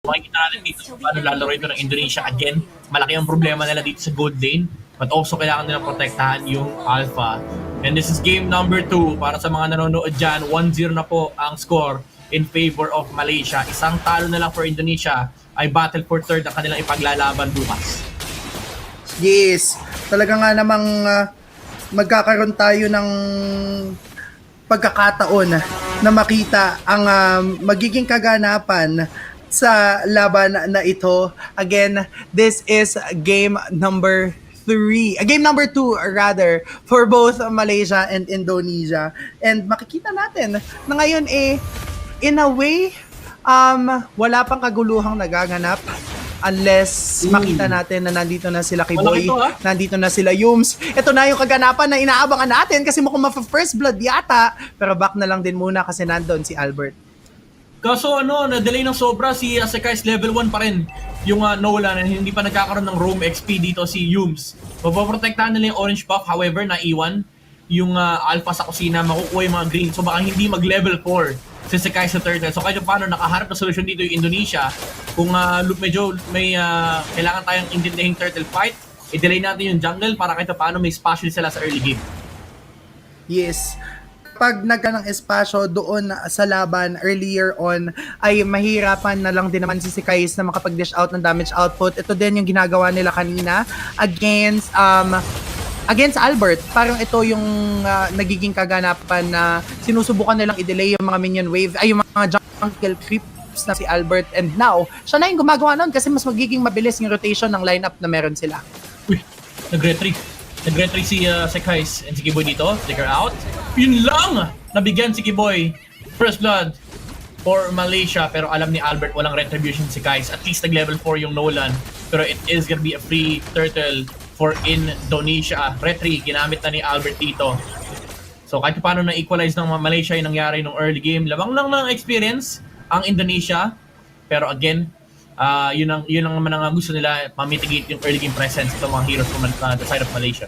Makikita natin dito kung paano lalaro ito ng Indonesia. Again, malaki ang problema nila dito sa gold lane. But also, kailangan nila protektahan yung Alpha. And this is game number 2. Para sa mga nanonood dyan, 1-0 na po ang score in favor of Malaysia. Isang talo na lang for Indonesia ay battle for third ang kanilang ipaglalaban bukas. Yes, talaga nga namang magkakaroon tayo ng pagkakataon na makita ang magiging kaganapan sa laban na ito. Again, this is game number 3. Game number 2 rather for both Malaysia and Indonesia. And makikita natin na ngayon in a way wala pang kaguluhang nagaganap unless makita natin na nandito na sila Kiboy, nandito na sila Yums. Ito na yung kaganapan na inaabangan natin kasi mukhang ma-first blood yata. Pero back na lang din muna kasi nandun si Albert. Kaso na-delay ng sobra si Sekai's level 1 pa rin yung Nolan, and hindi pa nagkakaroon ng roam XP dito si Yums. Mapoprotektahan nila yung orange buff, however, naiwan yung alpha sa kusina, makukuha yung mga green. So baka hindi mag-level 4 si Sekai sa turtle. So kahit paano nakaharap na solusyon dito yung Indonesia. Kung medyo may kailangan tayong intindihing turtle fight, i-delay natin yung jungle para kahit paano may spatial sila sa early game. Yes. Pag nagka ng espasyo doon sa laban earlier on, ay mahirapan na lang din naman si Sekais na makapag-dish out ng damage output. Ito din yung ginagawa nila kanina against Albert. Parang ito yung nagiging kaganapan na sinusubukan nilang i-delay yung mga minion wave, ay yung mga jungle creeps na si Albert. And now, siya na yung gumagawa nun kasi mas magiging mabilis yung rotation ng lineup na meron sila. Uy, nag-retreat si Sekais and si Kiboy dito. Flicker out. Yun lang! Nabigyan si Kiboy. First blood for Malaysia. Pero alam ni Albert walang retribution si Sekais. At least nag-level 4 yung Nolan. Pero it is gonna be a free turtle for Indonesia. Retry, ginamit na ni Albert dito. So kahit paano na-equalize ng Malaysia yung nangyari nung early game. Labang lang ng experience ang Indonesia. Pero again, yun ang naman ang gusto nila, ma-mitigate yung early game presence ng mga heroes from the side of Malaysia.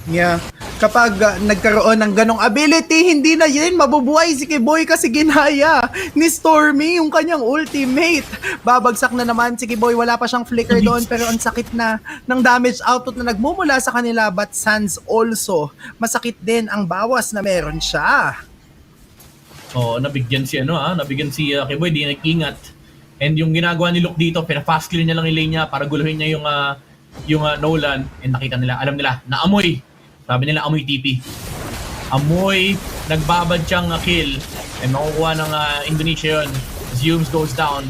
Yeah. Kapag nagkaroon ng ganong ability, hindi na yun mabubuhay si Kiboy kasi ginaya ni Stormy yung kanyang ultimate. Babagsak na naman si Kiboy, wala pa siyang flicker doon pero ang sakit na ng damage output na nagmumula sa kanila, but Sans also, masakit din ang bawas na meron siya. Nabigyan si Kiboy, di nag-ingat. And yung ginagawa ni Luke dito, pina-fast clear niya lang yung lane niya para guluhin niya yung Nolan, and nakita nila, alam nila, naamoy. Sabi nila, amoy TP. Amoy, nagbabadyang kill. And makukuha ng Indonesia yun. Zooms goes down.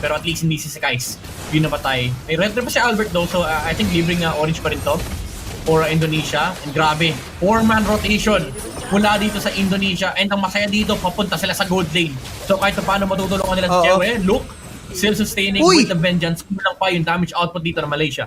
Pero at least hindi si Sekais. Yun napatay. May red pa si Albert though. So I think libreng orange pa rin to. For Indonesia. And grabe, 4-man rotation mula dito sa Indonesia. And ang masaya dito, papunta sila sa gold lane. So kahit paano matutulungan nila si Chewe. Look, still sustaining with the vengeance. Kulang pa yung damage output dito ng Malaysia.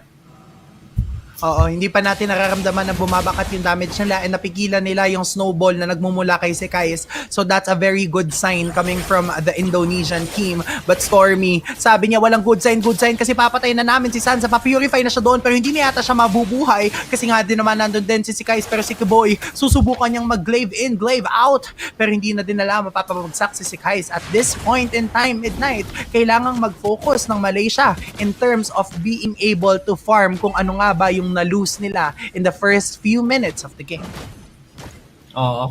Oo, hindi pa natin nararamdaman na bumabakat yung damage nila and napigilan nila yung snowball na nagmumula kay Sekais. So that's a very good sign coming from the Indonesian team. But Stormy, sabi niya walang good sign kasi papatay na namin si Sansa, pa-purify na siya doon pero hindi na yata siya mabubuhay kasi nga din naman nandun din si Sekais. Pero si Kiboy, susubukan niyang mag-glaive in, glaive out pero hindi na din nila mapapabagsak si Sekais. At this point in time, midnight, kailangang mag-focus ng Malaysia in terms of being able to farm kung ano nga ba yung na-lose nila in the first few minutes of the game.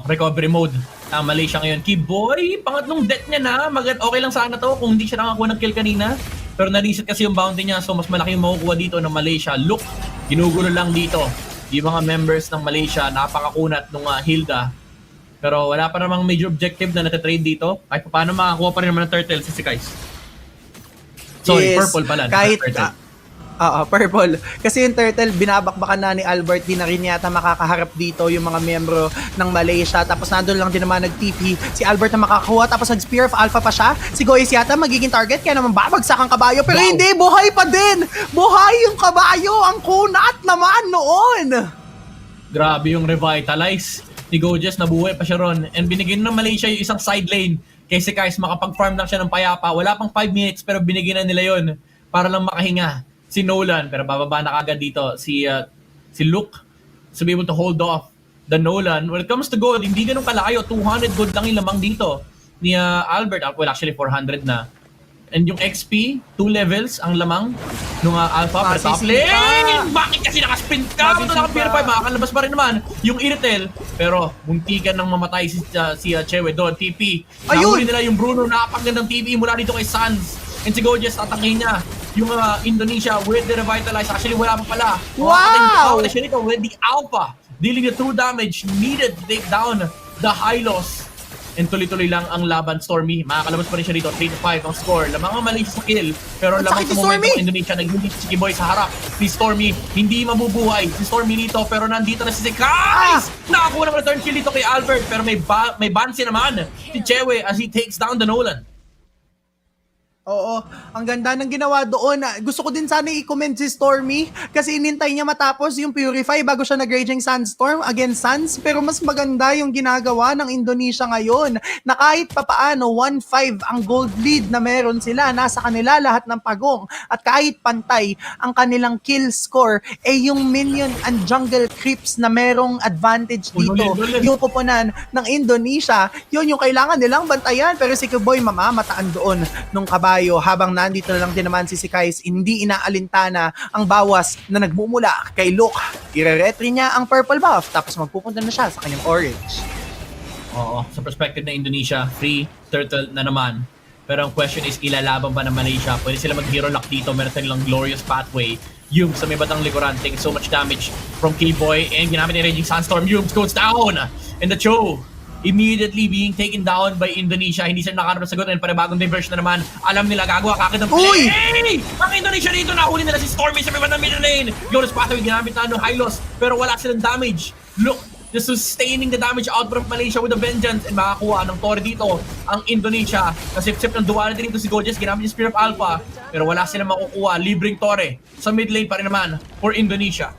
Recovery mode. Malaysia ngayon. Kiboy, pangatlong death niya na. Okay lang sana to kung hindi siya nakakuha ng kill kanina. Pero na-reset kasi yung bounty niya, so mas malaki yung makukuha dito ng Malaysia. Look, ginugulo lang dito. Yung mga members ng Malaysia, napakakunat nung Hilda. Pero wala pa namang major objective na natatrade dito. Kahit paano makakuha pa rin naman ng turtle si Sekais. Sorry, yes, purple pala. Kahit purple. Kasi yung turtle, binabakbakan na ni Albert, di na rin yata makakaharap dito yung mga miyembro ng Malaysia. Tapos nandun lang din naman nag-TP si Albert na makakuha. Tapos nag-spear of Alpha pa siya. Si Goyes yata magiging target, kaya naman babagsak ang kabayo. Pero hindi, buhay pa din! Buhay yung kabayo! Ang kunat naman noon! Grabe yung revitalize ni Gojes, nabuhay pa siya ron. And binigyan ng Malaysia yung isang side lane. Kasi guys, makapag-farm lang siya ng payapa. Wala pang 5 minutes pero binigyan na nila yon para lang makahinga si Nolan. Pero bababa na kagad dito si Luke to be able to hold off the Nolan. When it comes to gold, hindi ganun kalayo. 200 gold lang yung lamang dito ni Albert. Well, actually 400 na. And yung XP, 2 levels ang lamang nung Alpha pero top Masisita. lane! Bakit kasi nakaspin ka? Kung Masisita. naka-purify, makakalabas pa rin naman yung Iritel. Pero muntikan nang mamatay si Chewe doon. TP. Ayun! Nahuli nila yung Bruno, napakagandang TP mula dito kay Sans. And si Gojes, tatangin niya yung Indonesia with the Revitalize. Actually, wala pa pala. Wow! Makakalabas siya dito with the Alpha. Dealing the true damage needed to take down the Hylos. And tuloy-tuloy lang ang laban, Stormy. Makakalabas pa rin siya dito, 3-5 ang score. Lamang ang mali sa kill, pero At lamang saka si sa momento Stormy! ng Indonesia, nag-unit si Kiboy sa harap. Si Stormy, hindi mabubuhay. Si Stormy dito, pero nandito na si Zekais! Nakakuha ng return kill dito kay Albert, pero may bansi naman si Chewe as he takes down the Nolan. Oo, ang ganda ng ginawa doon. Gusto ko din sana i-comment si Stormy kasi inintay niya matapos yung Purify bago siya nag-Raging Sandstorm against Suns. Pero mas maganda yung ginagawa ng Indonesia ngayon na kahit papaano 1-5 ang gold lead na meron sila. Nasa kanila lahat ng pagong. At kahit pantay ang kanilang kill score, yung minion and jungle creeps na merong advantage dito. Ulit. Yung kupunan ng Indonesia, yun yung kailangan nilang bantayan. Pero si Kiboy mamamataan doon nung kabayo habang nandito na lang din naman si Kais, hindi inaalintana ang bawas na nagmumula kay Luke. Ire-retry niya ang purple buff tapos magpupunta na siya sa kanyang orange. Oo, sa perspective na Indonesia, free turtle na naman. Pero ang question is, ilalaban ba ng Malaysia? Pwede sila mag-hero lock dito, meron silang glorious pathway. Yung sa may batang likuran, taking so much damage from Killboy, and ginamit ni Raging Sandstorm. Yums goes down! And the Cho immediately being taken down by Indonesia. Hindi sila nakaroon ng sagot, and panibagong diversion na naman. Alam nila, gagawa kagad ng Uy! play! Ang Indonesia dito, nahuli nila si Stormy sa may batang middle lane. Glorious pathway, ginamit na Hylos, pero wala silang damage. Look, just sustaining the damage output of Malaysia with a vengeance, and makakuha ng Torre dito ang Indonesia. Nasip-sip ng duwa na din dito si Gojes, ginamit yung Spear of Alpha, pero wala silang makukuha. Libreng Torre sa mid lane pa rin naman for Indonesia.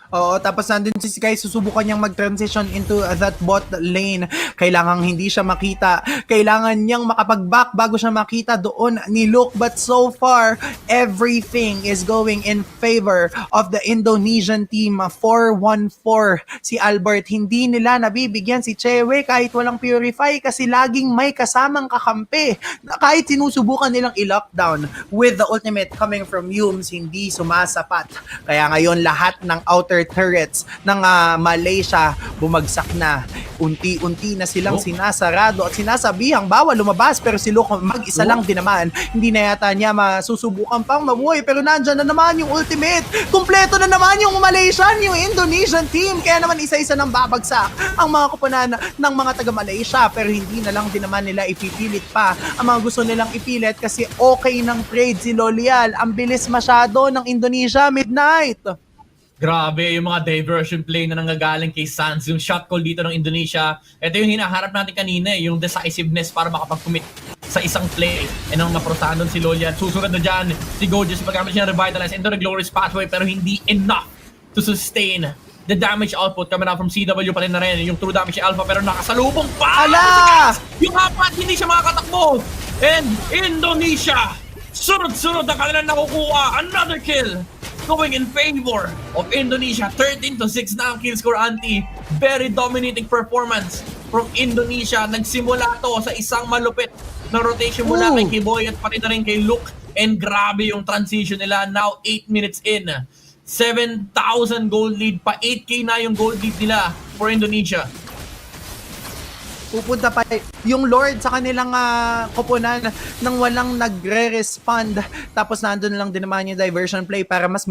Oo, tapos nandun si Kai, susubukan niyang mag-transition into that bot lane. Kailangan hindi siya makita. Kailangan niyang makapag-back bago siya makita doon ni Luke. But so far, everything is going in favor of the Indonesian team. 4-1-4 si Albert. Hindi nila nabibigyan si Chewe kahit walang Purify kasi laging may kasamang kakampi. Kahit sinusubukan nilang i-lockdown with the ultimate coming from Yums, hindi sumasapat. Kaya ngayon lahat ng outer turrets ng Malaysia bumagsak na. Unti-unti na silang sinasarado at sinasabihang bawal lumabas, pero si Luke mag-isa lang din naman. Hindi na yata niya masusubukan pang mabuhay, pero nandyan na naman yung ultimate. Kumpleto na naman yung Malaysian, yung Indonesian team. Kaya naman isa-isa nang babagsak ang mga kupunan ng mga taga-Malaysia, pero hindi na lang din naman nila ipipilit pa ang mga gusto nilang ipilit kasi okay ng trade si Lolial. Ang bilis masyado ng Indonesia midnight. Grabe, yung mga diversion play na nanggagaling kay Sans, yung shot call dito ng Indonesia. Ito yung hinaharap natin kanina, yung decisiveness para makapag-commit sa isang play. And ang naprosahan doon si Lolian. Susunod na dyan, si Gojes, pagkamit siya Revitalize into the glorious pathway, pero hindi enough to sustain the damage output coming out from CW pa rin na rin. Yung true damage si Alpha, pero nakasalubong pa! Ala! Yung apat, hindi siya makakatakbo! And Indonesia, sunod-sunod na kanilang nakukuha. Another kill going in favor of Indonesia. 13-6 na ang kill score, Anti. Very dominating performance from Indonesia. Nagsimula to sa isang malupit na rotation mula kay Kiboy at pati na rin kay Luke. And grabe yung transition nila. Now 8 minutes in. 7,000 gold lead pa. 8K na yung gold lead nila for Indonesia. Pupunta pa yung Lord sa kanilang koponan nang walang nagre-respond. Tapos nandun lang din naman yung diversion play para mas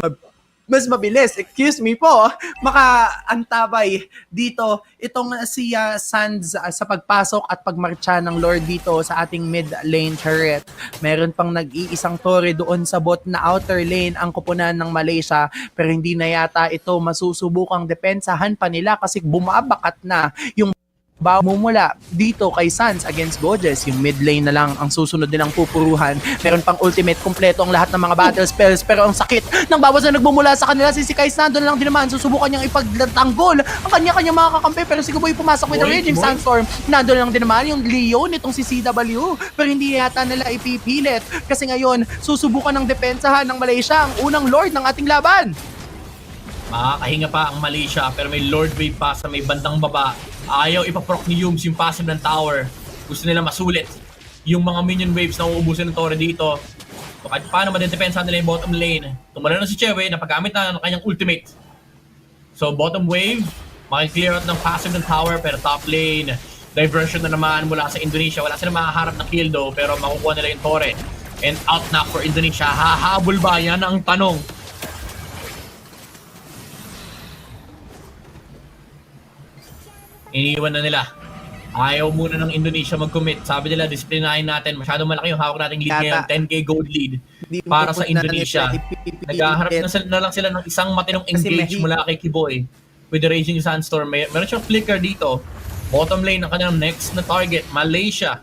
mabilis, excuse me po, makaantabay dito itong si Sands sa pagpasok at pagmarcha ng Lord dito sa ating mid lane turret. Meron pang nag-iisang torre doon sa bot na outer lane ang kupunan ng Malaysia, pero hindi na yata ito masusubukang depensahan pa nila kasi bumabakat na yung mumula dito kay Sans against Gojes. Yung mid lane na lang ang susunod nilang pupuruhan. Meron pang ultimate, kompleto ang lahat ng mga battle spells, pero ang sakit ng bawas na nagmumula sa kanila. Si Kais nandun lang din naman, susubukan niyang ipagtanggol ang kanya-kanya mga kakampi, pero si Kuboy pumasok with the Raging Sandstorm. Nandun lang din naman yung Leon nitong si CW, pero hindi yata nila ipipilit kasi ngayon susubukan ng depensahan ng Malaysia ang unang Lord ng ating laban. Makakahinga pa ang Malaysia, pero may Lord Wave pa sa may bandang baba. Ayaw ipaproc ni Yums yung passive ng tower. Gusto nila masulit yung mga minion waves na uubusin ng Torre dito. So kahit paano madedepensa nila yung bottom lane. Tumalo na si Chewe, napagamit na ng kanyang ultimate. So bottom wave, makiklear out ng passive ng tower, pero top lane, diversion na naman mula sa Indonesia. Wala silang makaharap na kill though, pero makukuha nila yung Torre. And out na for Indonesia. Hahabol ba? Yan ang tanong. Iniwan na nila. Ayaw muna ng Indonesia mag-commit. Sabi nila, disiplinahin natin. Masyadong malaki yung hawak nating lead ngayon. 10k gold lead para sa Indonesia. Naghaharap na lang sila ng isang matinong engage mula kay Kiboy with the Raging Sandstorm. Meron siyang flicker dito. Bottom lane ang kanilang next na target, Malaysia.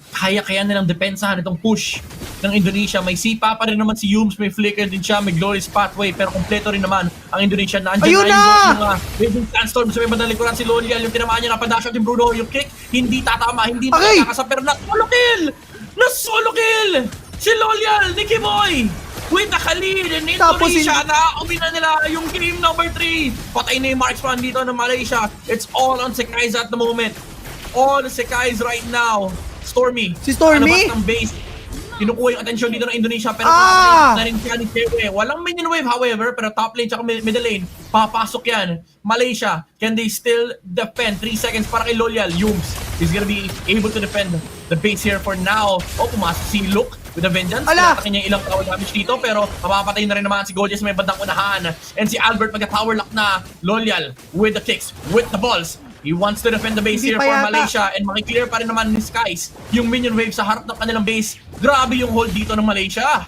Kaya nilang depensahan itong push ng Indonesia. May sipa pa rin naman si Yums, may flicker din siya, may glorious pathway, pero kompleto rin naman ang Indonesia. Nandiyan Ayun na na! yung Raging Sandstorm sa may bandang likuran si Lolial, yung tinamaan niya, napadash out yung Bruno, yung kick, hindi tatama, hindi Okay! makakasa, pero na-solo kill! Na-solo kill! Si Lolial, Nicky Boy! With the Khalid in Tapos Indonesia, na-uwi na nila yung game number 3. Patay na yung marksman dito ng Malaysia. It's all on Sekai's at the moment. All Sekai's right now. Stormy. Si Stormy? Palabas ng base. Kinukuha yung atensyon dito ng Indonesia, pero na rin siya ni Chewe. Walang minion wave however, pero top lane tsaka middle lane, papasok yan. Malaysia, can they still defend? 3 seconds para kay Lolial. Yums is gonna be able to defend the base here for now. Pumasok si Luke with a vengeance. Ala! Pinatakin niya yung ilang tower damage dito, pero mapapatay na rin naman si Gorgeous may bandang unahan. And si Albert magka-tower lock na. Lolial with the kicks, with the balls. He wants to defend the base Hindi here pa for yata. Malaysia and makiklear pa rin naman ni Skies yung minion wave sa harap ng kanilang base. Grabe yung hold dito ng Malaysia.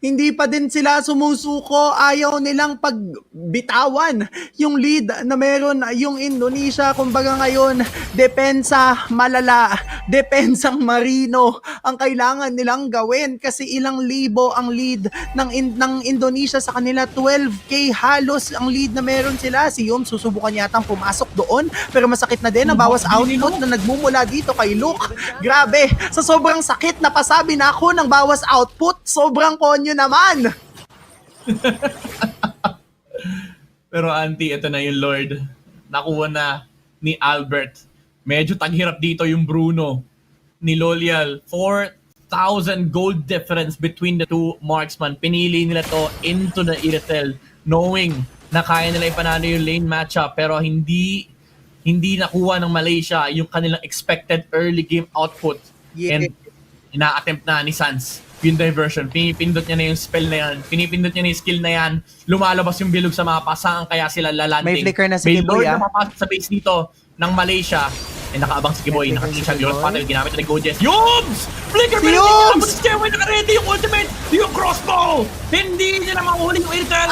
Hindi pa din sila sumusuko, ayaw nilang pagbitawan yung lead na meron yung Indonesia. Kumbaga ngayon, depensa malala, depensang marino ang kailangan nilang gawin kasi ilang libo ang lead ng Indonesia sa kanila. 12k halos ang lead na meron sila. Si Yum susubukan yatang pumasok doon, pero masakit na din ang bawas output na nagmumula dito kay Luke. Grabe, sa sobrang sakit na pasabi na ako ng bawas output, sobrang konyo naman. Pero auntie, ito na yung Lord. Nakuha na ni Albert. Medyo taghirap dito yung Bruno ni Lolial. 4,000 gold difference between the two marksman. Pinili nila to into the Iritel, knowing na kaya nila ipanalo yung lane matchup, pero hindi nakuha ng Malaysia yung kanilang expected early game output. Yeah. And ina-attempt na ni Sans yung diversion. Pinipindot niya na yung spell na yan. Pinipindot niya na yung skill na yan. Lumalabas yung bilog sa mapa. Saan kaya sila lalanding? May flicker na si May Kiboy, Lord na papasok sa base dito ng Malaysia. Nakaabang si Kiboy. May flicker Nakatingin si siya. Glorious Kiboy. pattern. Ginamit na ni Gojes. Yums! Flicker! Si Pero Yums! hindi niya si Chewe. Naka-ready yung ultimate. Yung crossbow! Hindi niya na makuhuli yung Intel.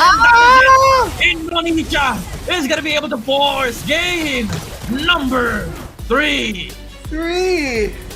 Indonesia is gonna be able to force game number 3. 3.